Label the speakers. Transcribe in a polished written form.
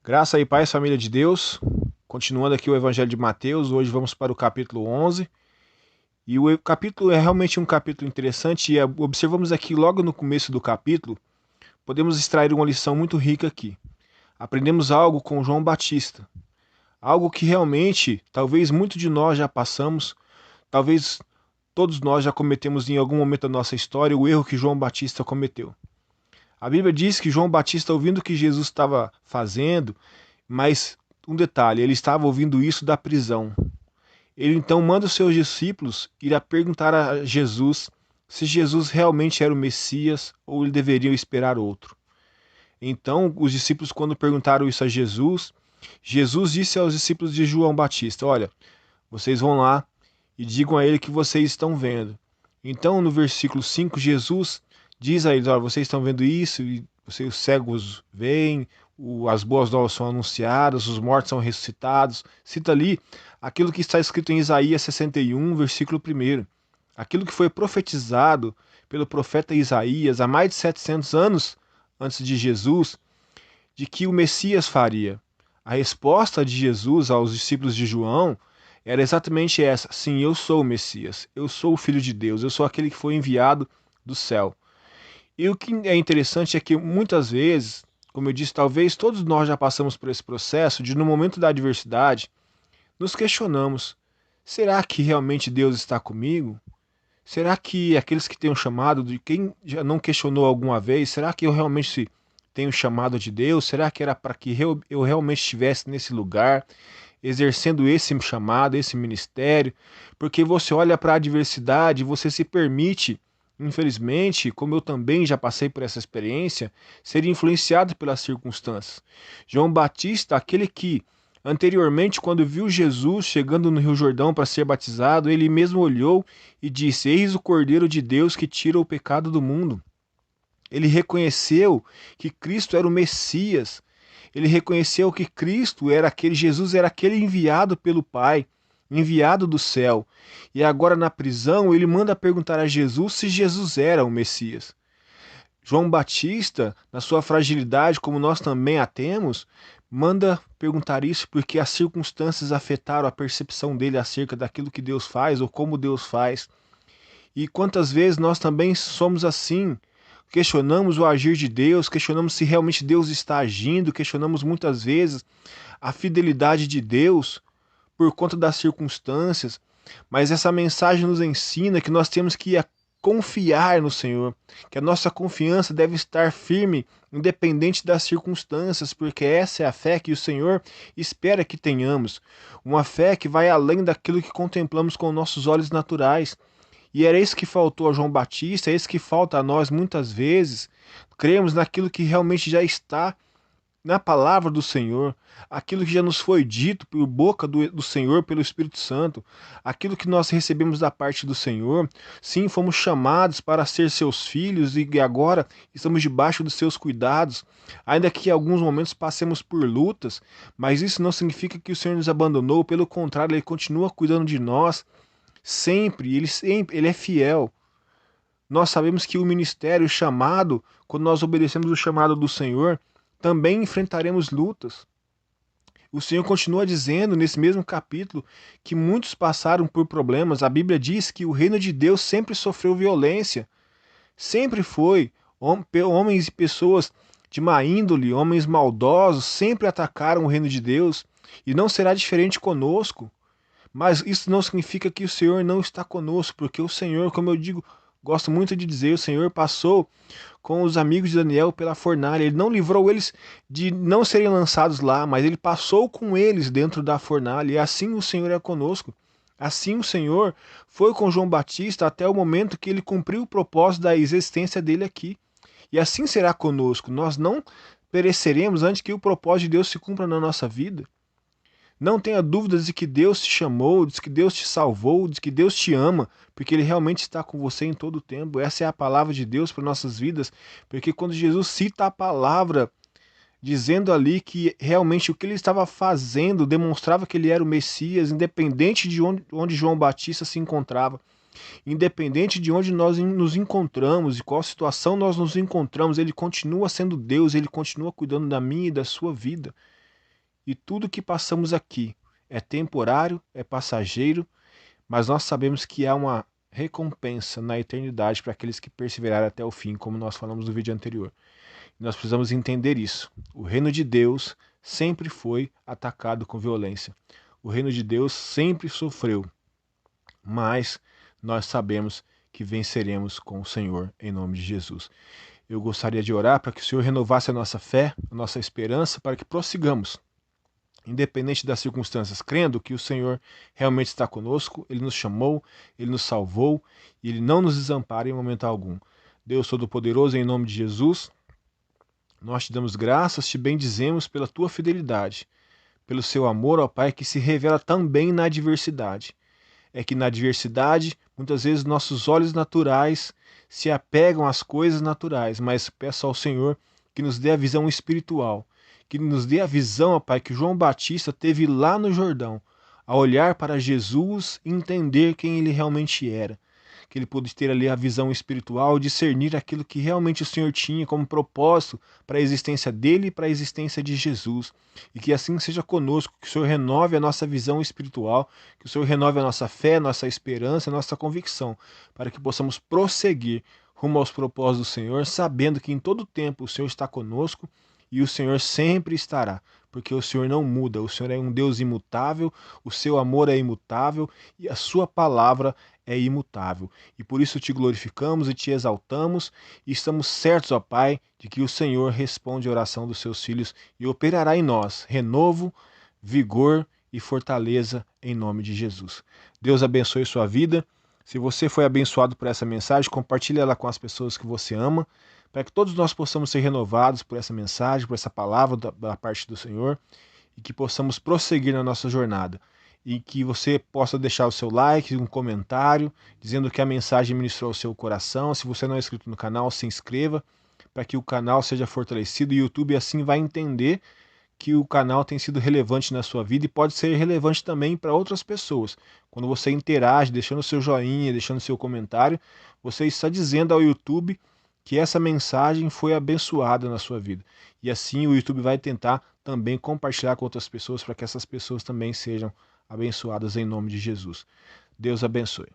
Speaker 1: Graça e paz, família de Deus. Continuando aqui o Evangelho de Mateus, hoje vamos para o capítulo 11. E o capítulo é realmente um capítulo interessante e observamos aqui logo no começo do capítulo, podemos extrair uma lição muito rica aqui. Aprendemos algo com João Batista, algo que realmente, talvez muito de nós já passamos, talvez todos nós já cometemos em algum momento da nossa história o erro que João Batista cometeu. A Bíblia diz que João Batista, ouvindo o que Jesus estava fazendo, mas um detalhe, ele estava ouvindo isso da prisão. Ele então manda os seus discípulos ir a perguntar a Jesus se Jesus realmente era o Messias ou ele deveria esperar outro. Então, os discípulos, quando perguntaram isso a Jesus, Jesus disse aos discípulos de João Batista: Olha, vocês vão lá e digam a ele que vocês estão vendo. Então, no versículo 5, Jesus diz a eles: Olha, vocês estão vendo isso, e os cegos veem, as boas novas são anunciadas, os mortos são ressuscitados. Cita ali aquilo que está escrito em Isaías 61, versículo 1. Aquilo que foi profetizado pelo profeta Isaías há mais de 700 anos antes de Jesus, de que o Messias faria. A resposta de Jesus aos discípulos de João era exatamente essa: sim, eu sou o Messias, eu sou o Filho de Deus, eu sou aquele que foi enviado do céu. E o que é interessante é que muitas vezes, como eu disse, talvez todos nós já passamos por esse processo de, no momento da adversidade, nos questionamos: será que realmente Deus está comigo? Será que aqueles que têm o chamado, de quem já não questionou alguma vez, será que eu realmente tenho o chamado de Deus? Será que era para que eu realmente estivesse nesse lugar, exercendo esse chamado, esse ministério? Porque você olha para a adversidade, você se permite, infelizmente, como eu também já passei por essa experiência, ser influenciado pelas circunstâncias. João Batista, aquele que anteriormente, quando viu Jesus chegando no Rio Jordão para ser batizado, ele mesmo olhou e disse: Eis o Cordeiro de Deus que tira o pecado do mundo. Ele reconheceu que Cristo era o Messias. Ele reconheceu que Cristo era aquele, Jesus era aquele enviado pelo Pai, enviado do céu. E agora na prisão ele manda perguntar a Jesus se Jesus era o Messias. João Batista, na sua fragilidade, como nós também a temos, manda perguntar isso porque as circunstâncias afetaram a percepção dele acerca daquilo que Deus faz ou como Deus faz. E quantas vezes nós também somos assim? Questionamos o agir de Deus, questionamos se realmente Deus está agindo, questionamos muitas vezes a fidelidade de Deus por conta das circunstâncias, mas essa mensagem nos ensina que nós temos que confiar no Senhor, que a nossa confiança deve estar firme, independente das circunstâncias, porque essa é a fé que o Senhor espera que tenhamos, uma fé que vai além daquilo que contemplamos com nossos olhos naturais. E era isso que faltou a João Batista, é isso que falta a nós muitas vezes. Cremos naquilo que realmente já está na palavra do Senhor, aquilo que já nos foi dito por boca do Senhor, pelo Espírito Santo, aquilo que nós recebemos da parte do Senhor. Sim, fomos chamados para ser seus filhos e agora estamos debaixo dos seus cuidados, ainda que em alguns momentos passemos por lutas, mas isso não significa que o Senhor nos abandonou, pelo contrário, Ele continua cuidando de nós, sempre, Ele é fiel. Nós sabemos que o ministério, o chamado, quando nós obedecemos o chamado do Senhor, também enfrentaremos lutas. O Senhor continua dizendo nesse mesmo capítulo que muitos passaram por problemas. A Bíblia diz que o reino de Deus sempre sofreu violência. Sempre foi. Homens e pessoas de má índole, homens maldosos, sempre atacaram o reino de Deus. E não será diferente conosco. Mas isso não significa que o Senhor não está conosco, porque o Senhor, como eu digo, gosto muito de dizer, o Senhor passou com os amigos de Daniel pela fornalha. Ele não livrou eles de não serem lançados lá, mas ele passou com eles dentro da fornalha. E assim o Senhor é conosco. Assim o Senhor foi com João Batista até o momento que ele cumpriu o propósito da existência dele aqui. E assim será conosco. Nós não pereceremos antes que o propósito de Deus se cumpra na nossa vida. Não tenha dúvidas de que Deus te chamou, de que Deus te salvou, de que Deus te ama, porque Ele realmente está com você em todo o tempo. Essa é a palavra de Deus para nossas vidas, porque quando Jesus cita a palavra, dizendo ali que realmente o que ele estava fazendo demonstrava que ele era o Messias, independente de onde João Batista se encontrava, independente de onde nós nos encontramos e qual situação nós nos encontramos, ele continua sendo Deus, ele continua cuidando da minha e da sua vida. e tudo que passamos aqui é temporário, é passageiro, mas nós sabemos que há uma recompensa na eternidade para aqueles que perseverarem até o fim, como nós falamos no vídeo anterior. Nós precisamos entender isso. O reino de Deus sempre foi atacado com violência. O reino de Deus sempre sofreu, mas nós sabemos que venceremos com o Senhor, em nome de Jesus. Eu gostaria de orar para que o Senhor renovasse a nossa fé, a nossa esperança, para que prossigamos, independente das circunstâncias, crendo que o Senhor realmente está conosco, Ele nos chamou, Ele nos salvou e Ele não nos desampara em momento algum. Deus Todo-Poderoso, em nome de Jesus, nós te damos graças, te bendizemos pela tua fidelidade, pelo seu amor, ó Pai, que se revela também na adversidade. É que na adversidade, muitas vezes nossos olhos naturais se apegam às coisas naturais, mas peço ao Senhor que nos dê a visão espiritual, que nos dê a visão, ó Pai, que João Batista teve lá no Jordão, a olhar para Jesus e entender quem ele realmente era. Que ele pôde ter ali a visão espiritual, discernir aquilo que realmente o Senhor tinha como propósito para a existência dele e para a existência de Jesus. E que assim seja conosco, que o Senhor renove a nossa visão espiritual, que o Senhor renove a nossa fé, nossa esperança, nossa convicção, para que possamos prosseguir rumo aos propósitos do Senhor, sabendo que em todo tempo o Senhor está conosco e o Senhor sempre estará, porque o Senhor não muda, o Senhor é um Deus imutável, o seu amor é imutável e a sua palavra é imutável. E por isso te glorificamos e te exaltamos e estamos certos, ó Pai, de que o Senhor responde a oração dos seus filhos e operará em nós renovo, vigor e fortaleza em nome de Jesus. Deus abençoe sua vida. Se você foi abençoado por essa mensagem, compartilhe ela com as pessoas que você ama, para que todos nós possamos ser renovados por essa mensagem, por essa palavra da parte do Senhor, e que possamos prosseguir na nossa jornada. E que você possa deixar o seu like, um comentário, dizendo que a mensagem ministrou ao seu coração. Se você não é inscrito no canal, se inscreva, para que o canal seja fortalecido e o YouTube assim vai entender que o canal tem sido relevante na sua vida e pode ser relevante também para outras pessoas. Quando você interage, deixando seu joinha, deixando seu comentário, você está dizendo ao YouTube que essa mensagem foi abençoada na sua vida. E assim o YouTube vai tentar também compartilhar com outras pessoas para que essas pessoas também sejam abençoadas em nome de Jesus. Deus abençoe.